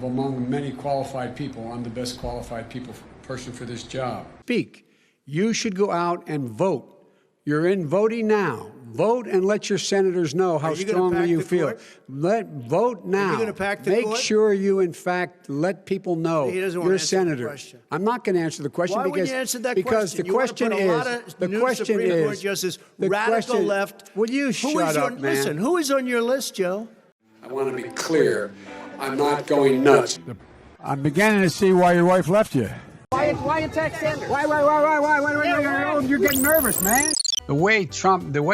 among many qualified people, I'm the best qualified person for this job. Speak. You should go out and vote. You're in voting now. Vote and let your senators know how strongly you feel. Vote now. Are you going to pack the Make court? sure you, in fact, let people know He doesn't want you're a to answer the senator. question. I'm not going to answer the question Why because wouldn't you answer that because question? the question You want to put a lot of new Supreme Court justices, radical left. Will you shut up, man? Listen, who is on your list, Joe? I want to be clear. I'm not going nuts. I'm beginning to see why your wife left you. Why attack Sanders? Why? You're getting nervous, man. The way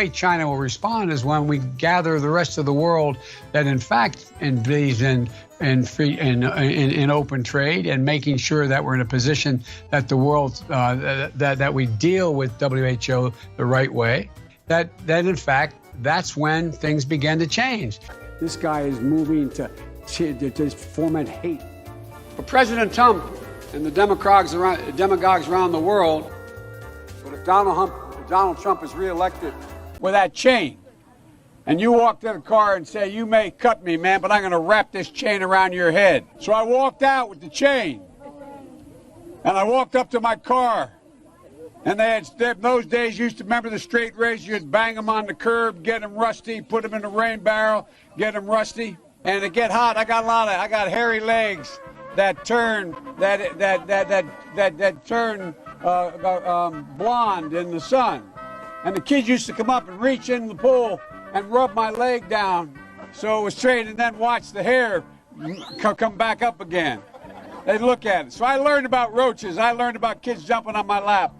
China will respond is when we gather the rest of the world that, in fact, believes in open trade and making sure that we're in a position that the world that we deal with WHO the right way. That in fact, that's when things begin to change. This guy is moving to foment hate. But President Trump and the demagogues around the world, but if Donald Trump is reelected with that chain, and you walk to the car and say, you may cut me, man, but I'm going to wrap this chain around your head. So I walked out with the chain, and I walked up to my car, and in those days, you used to remember the straight razor, you'd bang them on the curb, get them rusty, put them in the rain barrel, get them rusty, and it get hot. I got hairy legs that turn blonde in the sun, and the kids used to come up and reach in the pool and rub my leg down so it was straight, and then watch the hair come back up again. They'd look at it. So I learned about roaches. I learned about kids jumping on my lap,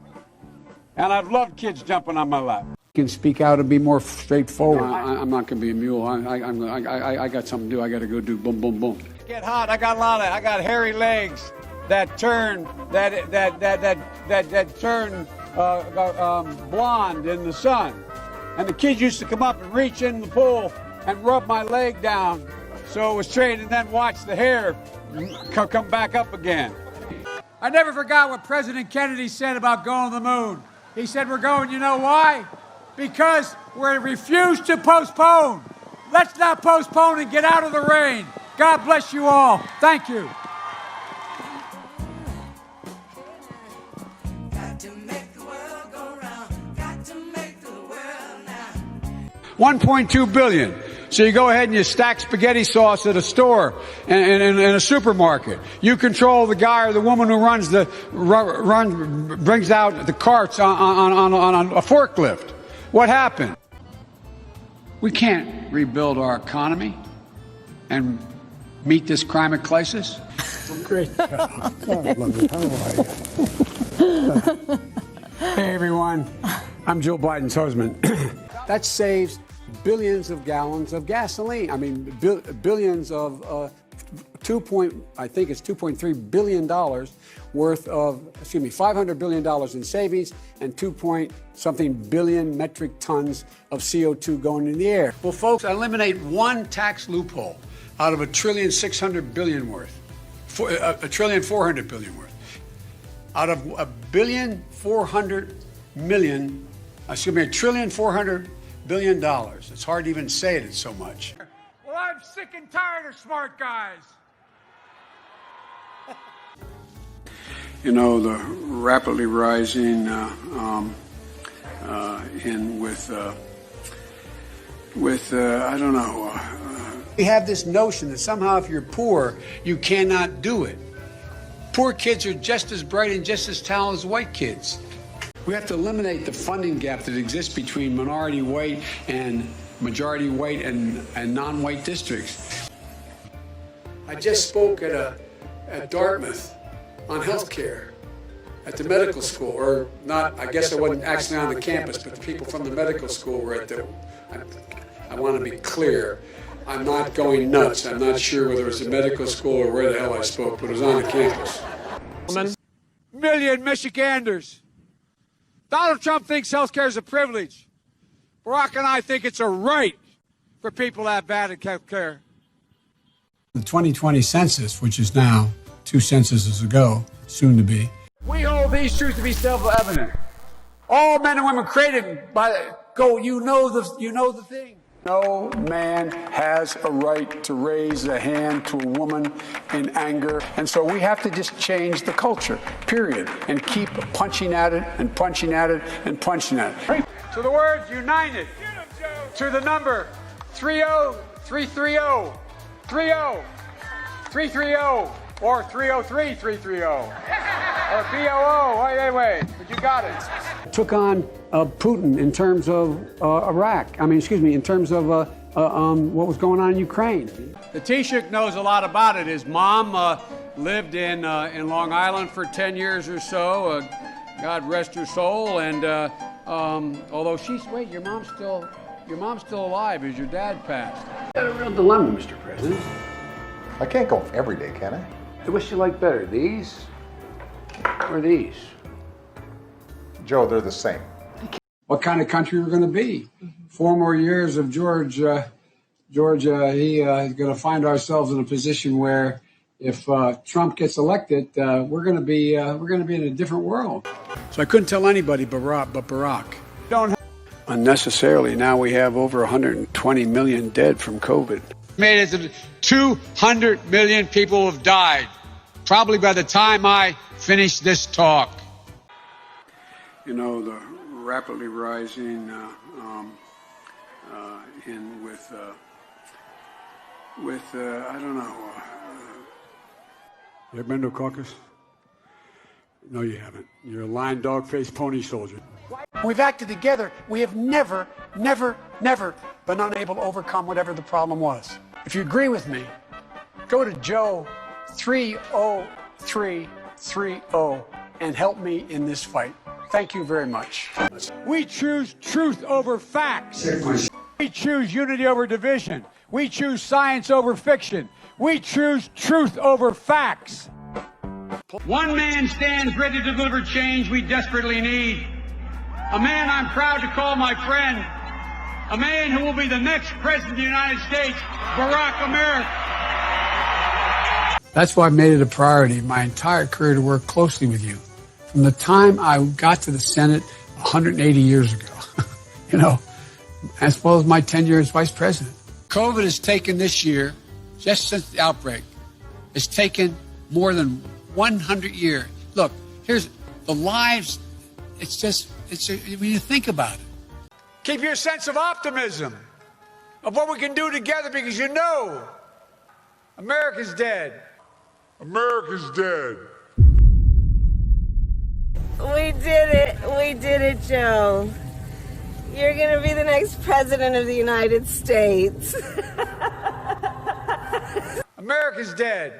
and I've loved kids jumping on my lap. You can speak out and be more straightforward. I'm not going to be a mule. I got something to do. I got to go do boom, boom, boom. Get hot. I got hairy legs that turn blonde in the sun, and the kids used to come up and reach in the pool and rub my leg down so it was straight, and then watch the hair come back up again. I never forgot what President Kennedy said about going to the moon. He said, we're going, you know why? Because we refuse to postpone. Let's not postpone and get out of the rain. God bless you all. Thank you. $1.2 billion. So you go ahead and you stack spaghetti sauce at a store and in a supermarket. You control the guy or the woman who brings out the carts on a forklift. What happened? We can't rebuild our economy and meet this climate crisis. Great. How are you? Hey, everyone. I'm Joe Biden's husband. That saves billions of gallons of gasoline. I mean, billions of $2.3 billion worth of, $500 billion in savings and 2-point-something billion metric tons of CO2 going in the air. Well, folks, eliminate one tax loophole out of $1.6 trillion worth, $1.4 trillion worth. Out of $1.4 billion. It's hard to even say it, it's so much. Well, I'm sick and tired of smart guys. You know, the rapidly rising we have this notion that somehow if you're poor, you cannot do it. Poor kids are just as bright and just as talented as white kids. We have to eliminate the funding gap that exists between minority white and majority white and non-white districts. I just spoke at Dartmouth on health care at the medical school, or not, I guess I wasn't actually on the campus, but the people from the medical school were at I want to be clear, I'm not going nuts. I'm not sure whether it was a medical school or where the hell I spoke, but it was on the campus. Million Michiganders. Donald Trump thinks health care is a privilege. Barack and I think it's a right for people to have bad health care. The 2020 census, which is now 2 censuses ago, soon to be. We hold these truths to be self-evident. All men and women created by you know the thing. No man has a right to raise a hand to a woman in anger. And so we have to just change the culture, period, and keep punching at it and punching at it and punching at it. To the words united, to the number 30330, 30330, or 303-330, or BOO, wait, but you got it. Took on Putin in terms of in terms of what was going on in Ukraine. The Taoiseach knows a lot about it. His mom lived in Long Island for 10 years or so. God rest her soul. And although your mom's still alive as your dad passed. Got a real dilemma, Mr. President. I can't go every day, can I? Which you like better, these or these? Joe, they're the same. What kind of country we're going to be? 4 more years of George. He's going to find ourselves in a position where, if Trump gets elected, we're going to be in a different world. So I couldn't tell anybody but Barack. Unnecessarily, now we have over 120 million dead from COVID. Made it to 200 million people have died, probably by the time I finish this talk. You know, the rapidly rising I don't know. You ever been to a caucus? No, you haven't. You're a lying, dog-faced pony soldier. We've acted together. We have never been unable to overcome whatever the problem was. If you agree with me, go to Joe 30330 and help me in this fight. Thank you very much. We choose truth over facts. We choose unity over division. We choose science over fiction. We choose truth over facts. One man stands ready to deliver change we desperately need. A man I'm proud to call my friend. A man who will be the next president of the United States, Barack America. That's why I've made it a priority my entire career to work closely with you. From the time I got to the Senate 180 years ago, as well as my tenure as vice president. COVID has taken this year, just since the outbreak, it's taken more than 100 years. Look, here's the lives. When you think about it. Keep your sense of optimism of what we can do together, because America's dead. America's dead. We did it, Joe. You're going to be the next president of the United States. America's dead.